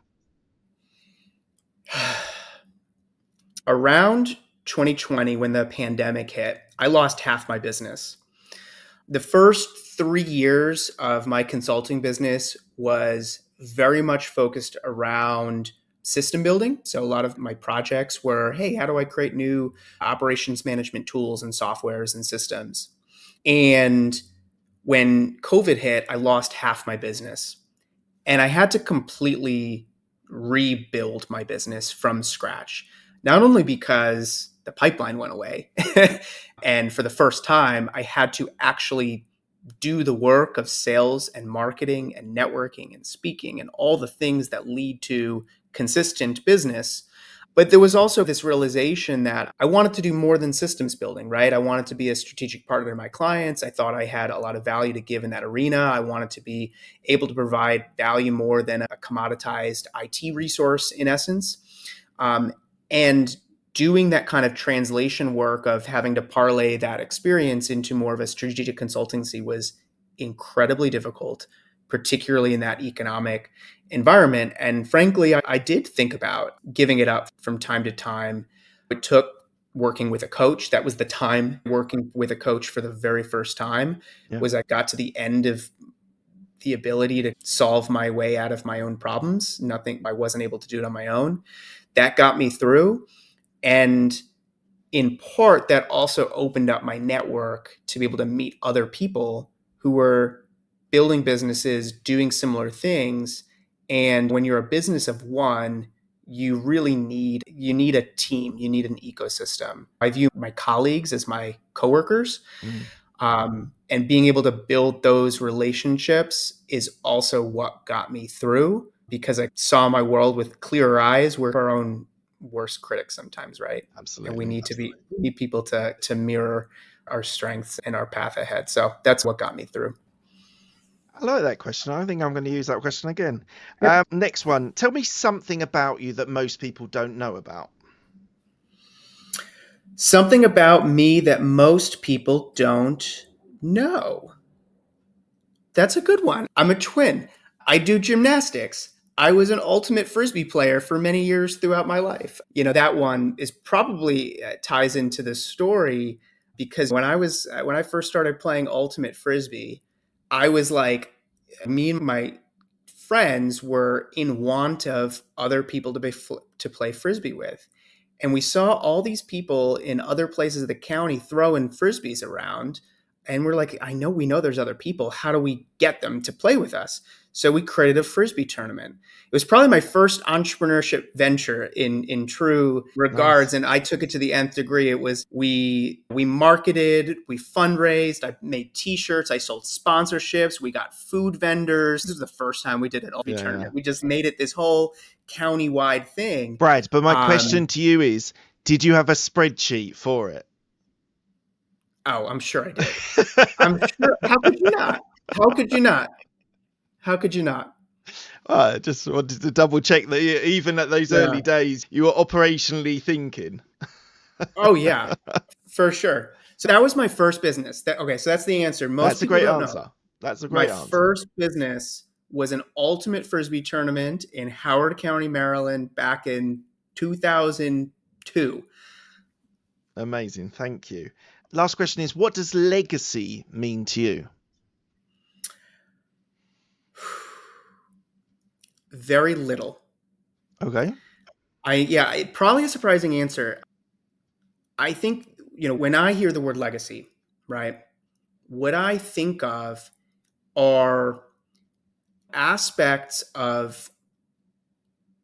around 2020 when the pandemic hit. I lost half my business. The first 3 years of my consulting business was very much focused around system building. So a lot of my projects were, hey, how do I create new operations management tools and softwares and systems? And when COVID hit, I lost half my business. And I had to completely rebuild my business from scratch, not only because the pipeline went away. And for the first time, I had to actually do the work of sales and marketing and networking and speaking and all the things that lead to consistent business. But there was also this realization that I wanted to do more than systems building, right? I wanted to be a strategic partner to my clients. I thought I had a lot of value to give in that arena. I wanted to be able to provide value more than a commoditized IT resource, in essence. And doing that kind of translation work of having to parlay that experience into more of a strategic consultancy was incredibly difficult, particularly in that economic environment. And frankly, I did think about giving it up from time to time. It took working with a coach. That was the time working with a coach for the very first time. Yeah. Was I got to the end of the ability to solve my way out of my own problems. Nothing, I wasn't able to do it on my own. That got me through. And in part, that also opened up my network to be able to meet other people who were building businesses, doing similar things. And when you're a business of one, you really need a team, you need an ecosystem. I view my colleagues as my coworkers. Mm. And being able to build those relationships is also what got me through, because I saw my world with clearer eyes. We're our own worst critics sometimes, right? And we Absolutely. need to be we need people to mirror our strengths and our path ahead. So that's what got me through. I like that question. I think I'm going to use that question again. Yep. Next one. Tell me something about you that most people don't know about. Something about me that most people don't know. That's a good one. I'm a twin. I do gymnastics. I was an ultimate frisbee player for many years throughout my life. That one is probably ties into the story, because when I first started playing ultimate frisbee, I was like, me and my friends were in want of other people to play frisbee with. And we saw all these people in other places of the county throwing frisbees around. And we're like, we know there's other people. How do we get them to play with us? So we created a frisbee tournament. It was probably my first entrepreneurship venture in true regards, Nice. and I took it to the nth degree. It was we marketed, we fundraised, I made T-shirts, I sold sponsorships, we got food vendors. This was the first time we did an frisbee Yeah, yeah. tournament. We just made it this whole county-wide thing. Brad, but my Um, question to you is, did you have a spreadsheet for it? oh, I'm sure I did. I'm sure. How could you not? How could you not? How could you not? I just wanted to double check that even at those Yeah. early days, you were operationally thinking. Oh yeah, for sure. So that was my first business. So that's the answer. Most That's a people great don't know. answer. That's a My great answer. first business was an ultimate frisbee tournament in Howard County, Maryland, back in 2002. Amazing. Thank you. Last question is, what does legacy mean to you? Very little. Okay. Probably a surprising answer. I think, when I hear the word legacy, right, what I think of are aspects of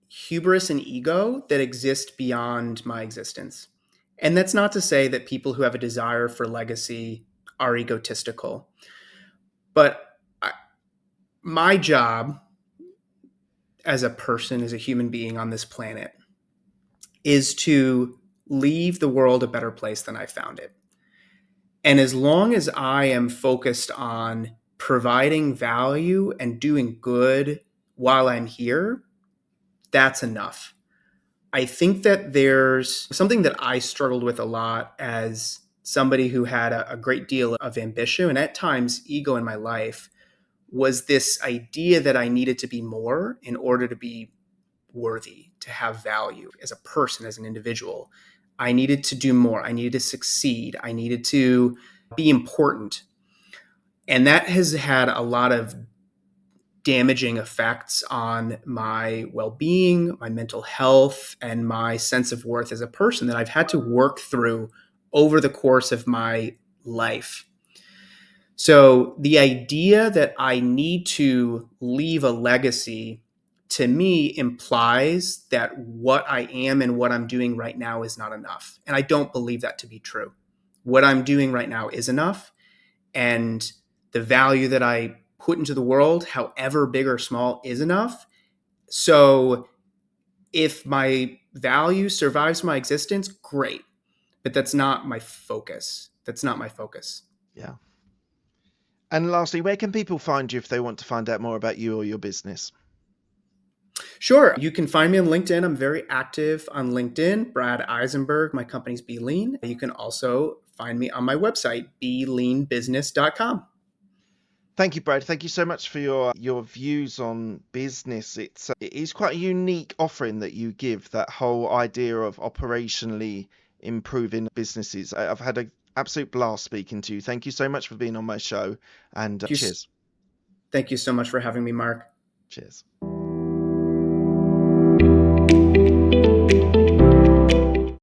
hubris and ego that exist beyond my existence. And that's not to say that people who have a desire for legacy are egotistical. But my job as a person, as a human being on this planet, is to leave the world a better place than I found it. And as long as I am focused on providing value and doing good while I'm here, that's enough. I think that there's something that I struggled with a lot as somebody who had a great deal of ambition and at times ego in my life, was this idea that I needed to be more in order to be worthy, to have value as a person, as an individual. I needed to do more. I needed to succeed. I needed to be important. And that has had a lot of damaging effects on my well-being, my mental health, and my sense of worth as a person that I've had to work through over the course of my life. So the idea that I need to leave a legacy, to me, implies that what I am and what I'm doing right now is not enough. And I don't believe that to be true. What I'm doing right now is enough. And the value that I put into the world, however big or small, is enough. So if my value survives my existence, great. But that's not my focus. That's not my focus. Yeah. And lastly, where can people find you if they want to find out more about you or your business? Sure. You can find me on LinkedIn. I'm very active on LinkedIn. Brad Eisenberg. My company's Be Lean. You can also find me on my website, beleanbusiness.com. Thank you, Brad. Thank you so much for your views on business. It is quite a unique offering that you give, that whole idea of operationally improving businesses. I've had an absolute blast speaking to you. Thank you so much for being on my show, and Thank you, cheers. thank you so much for having me, Mark. Cheers.